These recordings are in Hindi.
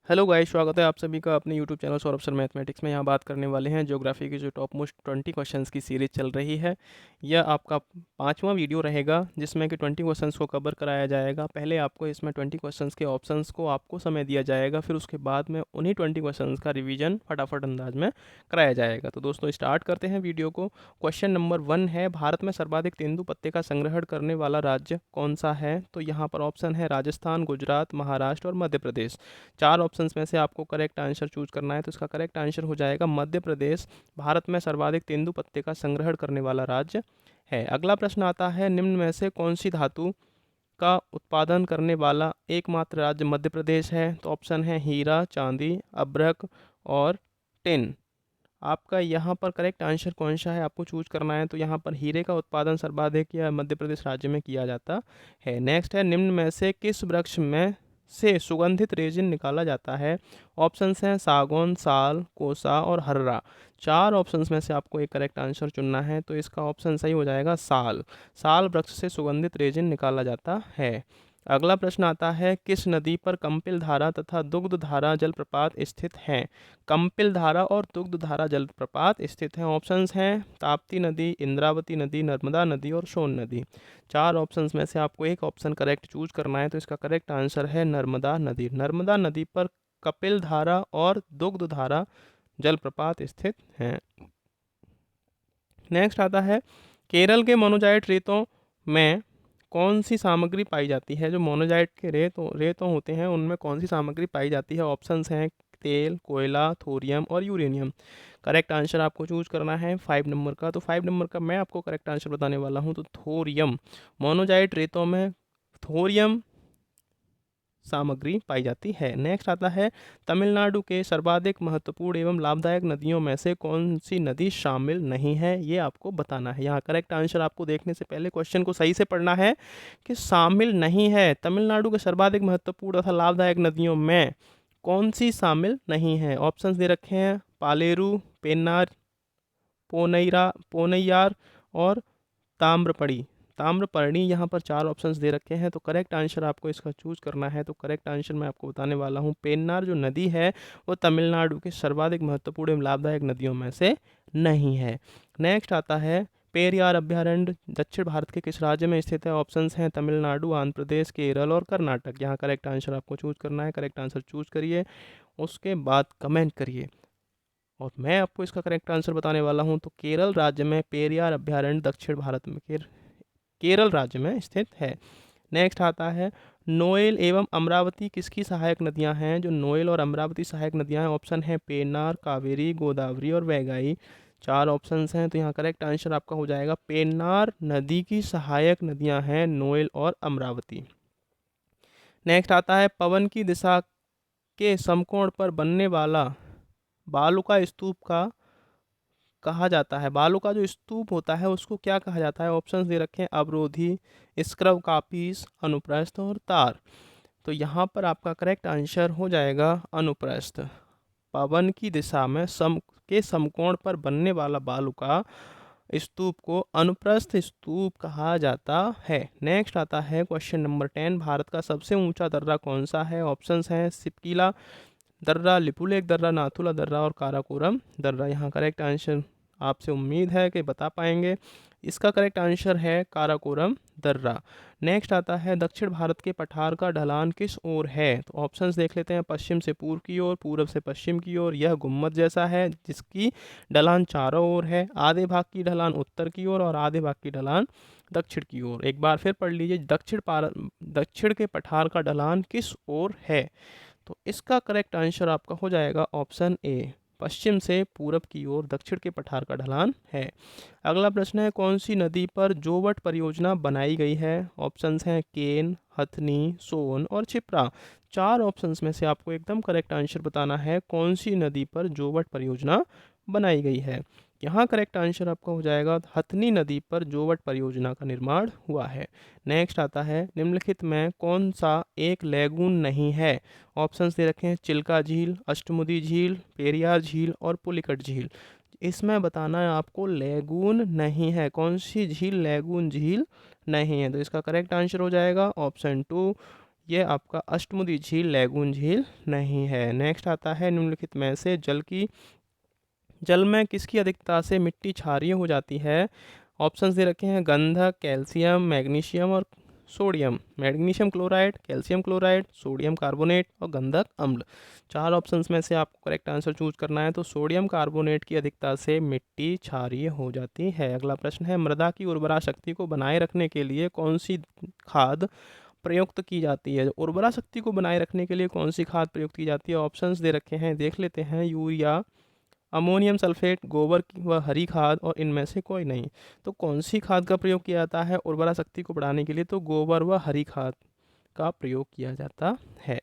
हेलो गाइस, स्वागत है आप सभी का अपने YouTube channel Saurabh sir mathematics में। यहाँ बात करने वाले हैं ज्योग्राफी की जो टॉप मोस्ट 20 क्वेश्चंस की सीरीज चल रही है। यह आपका पांचवा वीडियो रहेगा जिसमें कि 20 क्वेश्चंस को कवर कराया जाएगा। पहले आपको इसमें 20 क्वेश्चंस के ऑप्शंस को आपको समय दिया जाएगा, फिर उसके बाद में उन्हीं 20 क्वेश्चंस का रिविजन फटाफट अंदाज में कराया जाएगा। तो दोस्तों स्टार्ट करते हैं वीडियो को। क्वेश्चन नंबर 1 है, भारत में सर्वाधिक तेंदुपत्ते का संग्रहण करने वाला राज्य कौन सा है? तो यहाँ पर ऑप्शन है राजस्थान, गुजरात, महाराष्ट्र और मध्य प्रदेश। चार ऑप्शंस में से आपको करेक्ट आंसर चूज करना है, तो इसका करेक्ट आंसर हो जाएगा मध्य प्रदेश। भारत में सर्वाधिक तेंदुपत्ते का संग्रहण करने वाला राज्य है। अगला प्रश्न आता है, निम्न में से कौन सी धातु का उत्पादन करने वाला एकमात्र राज्य मध्य प्रदेश है? तो ऑप्शन है हीरा, चांदी, अभ्रक और टिन। आपका यहाँ पर करेक्ट आंसर कौन सा है आपको चूज करना है, तो यहाँ पर हीरे का उत्पादन सर्वाधिक या मध्य प्रदेश राज्य में किया जाता है। नेक्स्ट है, निम्न में से किस वृक्ष में से सुगंधित रेजिन निकाला जाता है? ऑप्शंस हैं सागौन, साल, कोसा और हर्रा। चार ऑप्शंस में से आपको एक करेक्ट आंसर चुनना है, तो इसका ऑप्शन सही हो जाएगा साल। साल वृक्ष से सुगंधित रेजिन निकाला जाता है। अगला प्रश्न आता है, किस नदी पर कंपिल धारा तथा दुग्ध धारा जलप्रपात स्थित हैं? कंपिल धारा और दुग्ध धारा जलप्रपात स्थित हैं। ऑप्शंस हैं ताप्ती नदी, इंद्रावती नदी, नर्मदा नदी और सोन नदी। चार ऑप्शंस में से आपको एक ऑप्शन करेक्ट चूज करना है, तो इसका करेक्ट आंसर है नर्मदा नदी। नर्मदा नदी पर कपिल धारा और दुग्ध धारा जलप्रपात स्थित हैं। नेक्स्ट आता है, केरल के मोनोजाइट रेतों में कौन सी सामग्री पाई जाती है? जो मोनोजाइट के रेतों होते हैं उनमें कौन सी सामग्री पाई जाती है? ऑप्शंस हैं तेल, कोयला, थोरियम और यूरेनियम। करेक्ट आंसर आपको चूज करना है 5 नंबर का। तो 5 नंबर का मैं आपको करेक्ट आंसर बताने वाला हूं, तो थोरियम। मोनोजाइट रेतों में थोरियम सामग्री पाई जाती है। नेक्स्ट आता है, तमिलनाडु के सर्वाधिक महत्वपूर्ण एवं लाभदायक नदियों में से कौन सी नदी शामिल नहीं है? ये आपको बताना है। यहाँ करेक्ट आंसर आपको देखने से पहले क्वेश्चन को सही से पढ़ना है कि शामिल नहीं है। तमिलनाडु के सर्वाधिक महत्वपूर्ण तथा लाभदायक नदियों में कौन सी शामिल नहीं है? ऑप्शंस दे रखे हैं पालेरू, पेन्नार, पोनैयार और ताम्रपड़ी। ताम्रपर्णी यहाँ पर चार ऑप्शंस दे रखे हैं, तो करेक्ट आंसर आपको इसका चूज करना है। तो करेक्ट आंसर मैं आपको बताने वाला हूँ, पेन्नार जो नदी है वो तमिलनाडु के सर्वाधिक महत्वपूर्ण एवं लाभदायक नदियों में से नहीं है। नेक्स्ट आता है, पेरियार अभ्यारण्य दक्षिण भारत के किस राज्य में स्थित है? ऑप्शंस हैं तमिलनाडु, आंध्र प्रदेश, केरल और कर्नाटक। यहाँ करेक्ट आंसर आपको चूज करना है। करेक्ट आंसर चूज करिए, उसके बाद कमेंट करिए और मैं आपको इसका करेक्ट आंसर बताने वाला हूँ। तो केरल राज्य में पेरियार अभ्यारण्य दक्षिण भारत में केरल राज्य में स्थित है। नेक्स्ट आता है, नोएल एवं अमरावती किसकी सहायक नदियां हैं? जो नोएल और अमरावती सहायक नदियां हैं, ऑप्शन है पेन्नार, कावेरी, गोदावरी और वैगाई। चार ऑप्शंस हैं, तो यहाँ करेक्ट आंसर आपका हो जाएगा पेन्नार नदी की सहायक नदियां हैं नोएल और अमरावती। नेक्स्ट आता है, पवन की दिशा के समकोण पर बनने वाला बालुका स्तूप का कहा जाता है? बालू का जो स्तूप होता है उसको क्या कहा जाता है? ऑप्शंस दे रखे हैं अवरोधी, स्क्रव कापीस, अनुप्रस्थ और तार। तो यहाँ पर आपका करेक्ट आंसर हो जाएगा अनुप्रस्थ। पवन की दिशा में समकोण पर बनने वाला बालू का स्तूप को अनुप्रस्थ स्तूप कहा जाता है। नेक्स्ट आता है क्वेश्चन नंबर 10, भारत का सबसे ऊंचा दर्रा कौन सा है? ऑप्शंस हैं सिपकीला दर्रा, लिपुलेख दर्रा, नाथुला दर्रा और काराकोरम दर्रा। यहाँ करेक्ट आंसर आपसे उम्मीद है कि बता पाएंगे। इसका करेक्ट आंसर है काराकोरम दर्रा। नेक्स्ट आता है, दक्षिण भारत के पठार का ढलान किस ओर है? तो ऑप्शंस देख लेते हैं पश्चिम से पूर्व की ओर, पूर्व से पश्चिम की ओर। यह गुम्मद जैसा है जिसकी ढलान चारों ओर है। आधे भाग की ढलान उत्तर की ओर और आधे भाग की ढलान दक्षिण की ओर। एक बार फिर पढ़ लीजिए, दक्षिण के पठार का ढलान किस ओर है? तो इसका करेक्ट आंसर आपका हो जाएगा ऑप्शन ए, पश्चिम से पूरब की ओर दक्षिण के पठार का ढलान है। अगला प्रश्न है, कौन सी नदी पर जोवट परियोजना बनाई गई है? ऑप्शंस हैं केन, हथनी, सोन और छिप्रा। चार ऑप्शंस में से आपको एकदम करेक्ट आंसर बताना है कौन सी नदी पर जोवट परियोजना बनाई गई है। यहाँ करेक्ट आंसर आपका हो जाएगा हथनी नदी पर जोवट परियोजना का निर्माण हुआ है। नेक्स्ट आता है, निम्नलिखित में कौन सा एक लैगून नहीं है? ऑप्शंस दे रखे हैं चिल्का झील, अष्टमुदी झील, पेरियार झील और पुलिकट झील। इसमें बताना है आपको लैगून नहीं है, कौन सी झील लैगून झील नहीं है। तो इसका करेक्ट आंसर हो जाएगा ऑप्शन 2, ये आपका अष्टमुदी झील लैगून झील नहीं है। नेक्स्ट आता है निम्नलिखित में से जल में किसकी अधिकता से मिट्टी क्षारीय हो जाती है। ऑप्शंस दे रखे हैं गंधक, कैल्शियम, मैग्नीशियम और sodium. Magnesium chloride, calcium chloride, sodium carbonate और गंधक अम्ल। 4 ऑप्शंस में से आपको करेक्ट आंसर चूज करना है। तो सोडियम कार्बोनेट की अधिकता से मिट्टी क्षारीय हो जाती है। अगला प्रश्न है मृदा की उर्वरा शक्ति को बनाए रखने के लिए कौन सी खाद प्रयुक्त की जाती है। उर्वरा शक्ति को बनाए रखने के लिए कौन सी खाद प्रयुक्त की जाती है। ऑप्शंस दे रखे हैं, देख लेते हैं। यूरिया, अमोनियम सल्फेट, गोबर व हरी खाद और इनमें से कोई नहीं। तो कौन सी खाद का प्रयोग किया जाता है उर्वरा शक्ति को बढ़ाने के लिए। तो गोबर व हरी खाद का प्रयोग किया जाता है।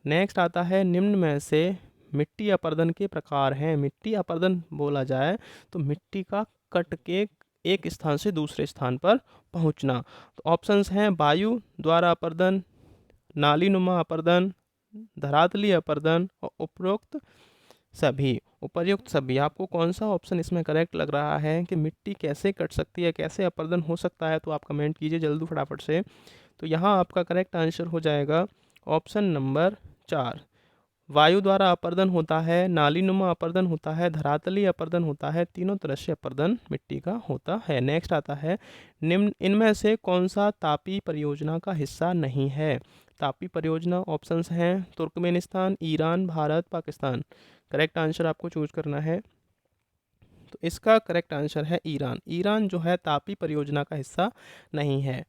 नेक्स्ट आता है निम्न में से मिट्टी अपरदन के प्रकार हैं। मिट्टी अपरदन बोला जाए तो मिट्टी का कट के एक स्थान से दूसरे स्थान पर पहुंचना। तो ऑप्शंस हैं वायु द्वारा अपरदन, नालीनुमा अपरदन, धरातलीय अपरदन और उपर्युक्त सभी। आपको कौन सा ऑप्शन इसमें करेक्ट लग रहा है कि मिट्टी कैसे कट सकती है, कैसे अपरदन हो सकता है, तो आप कमेंट कीजिए जल्दी फटाफट से। तो यहाँ आपका करेक्ट आंसर हो जाएगा ऑप्शन नंबर 4। वायु द्वारा अपरदन होता है, नालीनुमा अपरदन होता है, धरातलीय अपरदन होता है, तीनों तरह से अपरदन मिट्टी का होता है। नेक्स्ट आता है निम्न इनमें से कौन सा तापी परियोजना का हिस्सा नहीं है। तापी परियोजना ऑप्शंस हैं Turkmenistan, Iran, Bharat, Pakistan. Correct answer आपको चूज करना है। तो इसका करेक्ट आंसर है ईरान। ईरान जो है तापी परियोजना का हिस्सा नहीं है।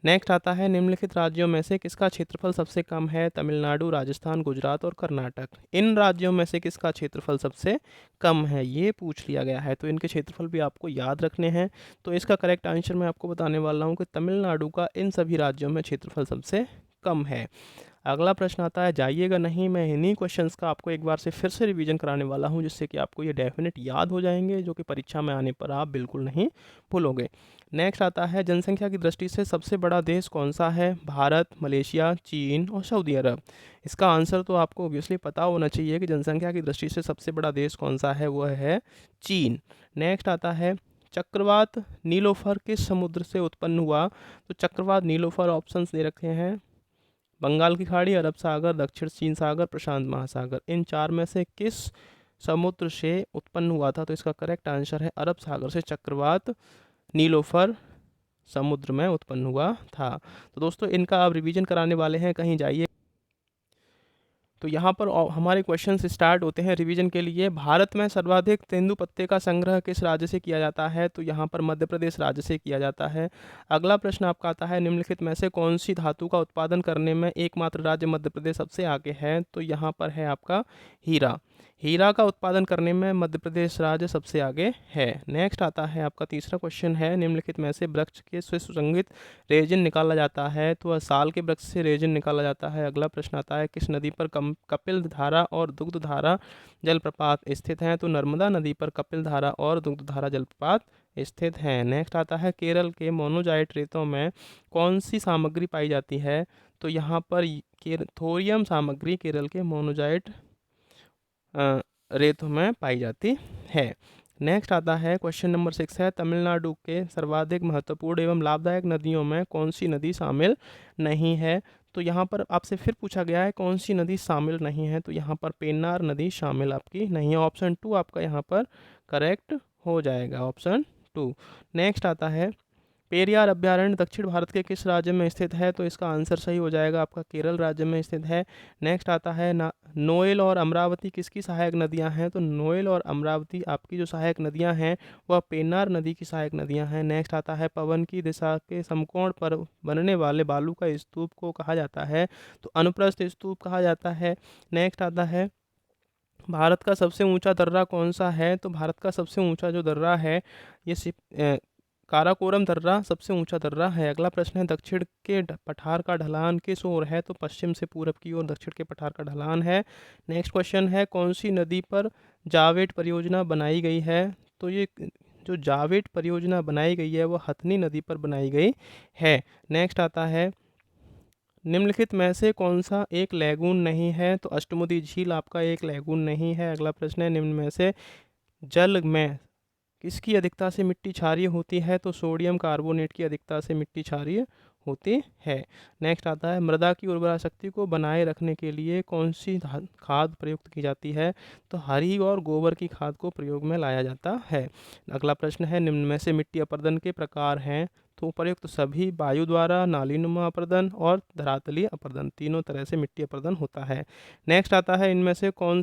नेक्स्ट आता है निम्नलिखित राज्यों में से किसका क्षेत्रफल सबसे कम है। तमिलनाडु, राजस्थान, गुजरात और कर्नाटक। इन राज्यों में से किसका क्षेत्रफल सबसे कम है, ये पूछ लिया गया है। तो इनके क्षेत्रफल भी आपको याद रखने हैं। तो इसका करेक्ट आंसर मैं आपको बताने वाला हूँ कि तमिलनाडु का इन सभी राज्यों में क्षेत्रफल सबसे कम है। अगला प्रश्न आता है, जाइएगा नहीं, मैं इन्हीं क्वेश्चंस का आपको एक बार से फिर से रिवीजन कराने वाला हूं, जिससे कि आपको ये डेफिनेट याद हो जाएंगे, जो कि परीक्षा में आने पर आप बिल्कुल नहीं भूलोगे। नेक्स्ट आता है, जनसंख्या की दृष्टि से सबसे बड़ा देश कौन सा है। भारत, मलेशिया, चीन और सऊदी अरब। इसका आंसर तो आपको ऑब्वियसली पता होना चाहिए कि जनसंख्या की दृष्टि से सबसे बड़ा देश कौन सा है, वह है चीन। नेक्स्ट आता है, चक्रवात नीलोफर किस समुद्र से उत्पन्न हुआ। तो चक्रवात नीलोफर ऑप्शंस दे रखे हैं बंगाल की खाड़ी, अरब सागर, दक्षिण चीन सागर, प्रशांत महासागर। इन 4 में से किस समुद्र से उत्पन्न हुआ था। तो इसका करेक्ट आंसर है अरब सागर से चक्रवात नीलोफर समुद्र में उत्पन्न हुआ था। तो दोस्तों इनका आप रिवीजन कराने वाले हैं, कहीं जाइए। तो यहाँ पर हमारे क्वेश्चंस स्टार्ट होते हैं रिवीजन के लिए। भारत में सर्वाधिक तेंदुपत्ते का संग्रह किस राज्य से किया जाता है। तो यहाँ पर मध्य प्रदेश राज्य से किया जाता है। अगला प्रश्न आपका आता है, निम्नलिखित में से कौन सी धातु का उत्पादन करने में एकमात्र राज्य मध्य प्रदेश सबसे आगे है। तो यहाँ पर है आपका हीरा। हीरा का उत्पादन करने में मध्य प्रदेश राज्य सबसे आगे है। नेक्स्ट आता है आपका तीसरा क्वेश्चन है, निम्नलिखित में से वृक्ष के से सुसंगित रेजिन निकाला जाता है। तो वह साल के वृक्ष से रेजिन निकाला जाता है। अगला प्रश्न आता है, किस नदी पर कपिल धारा और दुग्ध धारा जलप्रपात स्थित हैं। तो नर्मदा नदी पर कपिल धारा और दुग्ध धारा जलप्रपात स्थित हैं। नेक्स्ट आता है, केरल के मोनोजाइट रेतों में कौन सी सामग्री पाई जाती है। तो यहाँ पर थोरियम सामग्री केरल के मोनोजाइट रेतों में पाई जाती है। नेक्स्ट आता है क्वेश्चन नंबर 6 है, तमिलनाडु के सर्वाधिक महत्वपूर्ण एवं लाभदायक नदियों में कौन सी नदी शामिल नहीं है। तो यहाँ पर आपसे फिर पूछा गया है कौन सी नदी शामिल नहीं है। तो यहाँ पर पेन्नार नदी शामिल आपकी नहीं है। ऑप्शन 2 आपका यहाँ पर करेक्ट हो जाएगा, ऑप्शन 2। नेक्स्ट आता है, पेरियार अभ्यारण्य दक्षिण भारत के किस राज्य में स्थित है। तो इसका आंसर सही हो जाएगा आपका केरल राज्य में स्थित है। नेक्स्ट आता है, नोएल और अमरावती किसकी सहायक नदियां हैं। तो नोएल और अमरावती आपकी जो सहायक नदियां हैं वह पेन्नार नदी की सहायक नदियां हैं। नेक्स्ट आता है, पवन की दिशा के समकोण पर बनने वाले बालू का स्तूप को कहा जाता है। तो अनुप्रस्थ स्तूप कहा जाता है। नेक्स्ट आता है, भारत का सबसे ऊंचा दर्रा कौन सा है। तो भारत का सबसे ऊंचा जो दर्रा है ये काराकोरम दर्रा सबसे ऊंचा दर्रा है। अगला प्रश्न है, दक्षिण के पठार का ढलान किस ओर है। तो पश्चिम से पूरब की ओर दक्षिण के पठार का ढलान है। नेक्स्ट क्वेश्चन है, कौन सी नदी पर जावेट परियोजना बनाई गई है। तो ये जो जावेट परियोजना बनाई गई है वह हथनी नदी पर बनाई गई है। नेक्स्ट आता है, निम्नलिखित में से कौन सा एक लैगून नहीं है। तो अष्टमुदी झील आपका एक लैगून नहीं है। अगला प्रश्न है, निम्न में से जल में किसकी अधिकता से मिट्टी क्षारीय होती है। तो सोडियम कार्बोनेट की अधिकता से मिट्टी क्षारीय होती है। नेक्स्ट आता है मृदा की उर्वरा शक्ति को बनाए रखने के लिए कौन सी खाद प्रयुक्त की जाती है? तो हरी और गोबर की खाद को प्रयोग में लाया जाता है। अगला प्रश्न है निम्न में से मिट्टी अपरदन के प्रकार हैं? तो उपर्युक्त सभी वायु द्वारा, नालीनुमा अपरदन और धरातलीय अपरदन, तीनों तरह से मिट्टी अपरदन होता है। नेक्स्ट आता है इनमें से कौन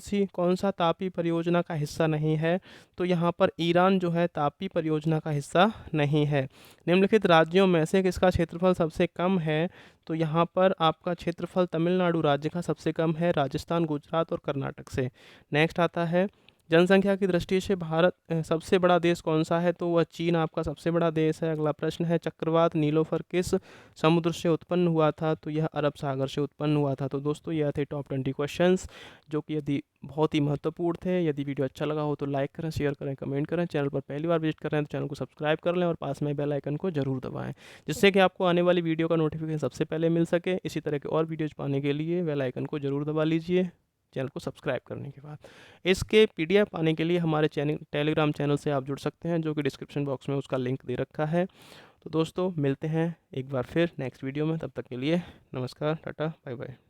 सा तापी परियोजना का हिस्सा नहीं है? तो यहाँ पर ईरान जो है तापी परियोजना का हिस्सा नहीं है। निम्नलिखित राज्यों में से किसका क्षेत्रफल सबसे कम है? तो यहाँ पर आपका क्षेत्रफल तमिलनाडु राज्य का सबसे कम है, राजस्थान, गुजरात और कर्नाटक से। नेक्स्ट आता है जनसंख्या की दृष्टि से भारत सबसे बड़ा देश कौन सा है? तो वह चीन आपका सबसे बड़ा देश है। अगला प्रश्न है चक्रवात नीलोफर किस समुद्र से उत्पन्न हुआ था? तो यह अरब सागर से उत्पन्न हुआ था। तो दोस्तों यह थे टॉप 20 क्वेश्चंस, जो कि यदि बहुत ही महत्वपूर्ण थे। यदि वीडियो अच्छा लगा हो तो लाइक करें, शेयर करें, कमेंट करें। चैनल पर पहली बार विजिट कर रहे हैं तो चैनल को सब्सक्राइब कर लें और पास में बेल आइकन को जरूर दबाएं, जिससे कि आपको आने वाली वीडियो का नोटिफिकेशन सबसे पहले मिल सके। इसी तरह के और वीडियोज पाने के लिए बेल आइकन को जरूर दबा लीजिए चैनल को सब्सक्राइब करने के बाद। इसके पीडीएफ पाने के लिए हमारे टेलीग्राम चैनल से आप जुड़ सकते हैं, जो कि डिस्क्रिप्शन बॉक्स में उसका लिंक दे रखा है। तो दोस्तों मिलते हैं एक बार फिर नेक्स्ट वीडियो में, तब तक के लिए नमस्कार, टाटा, बाय बाय।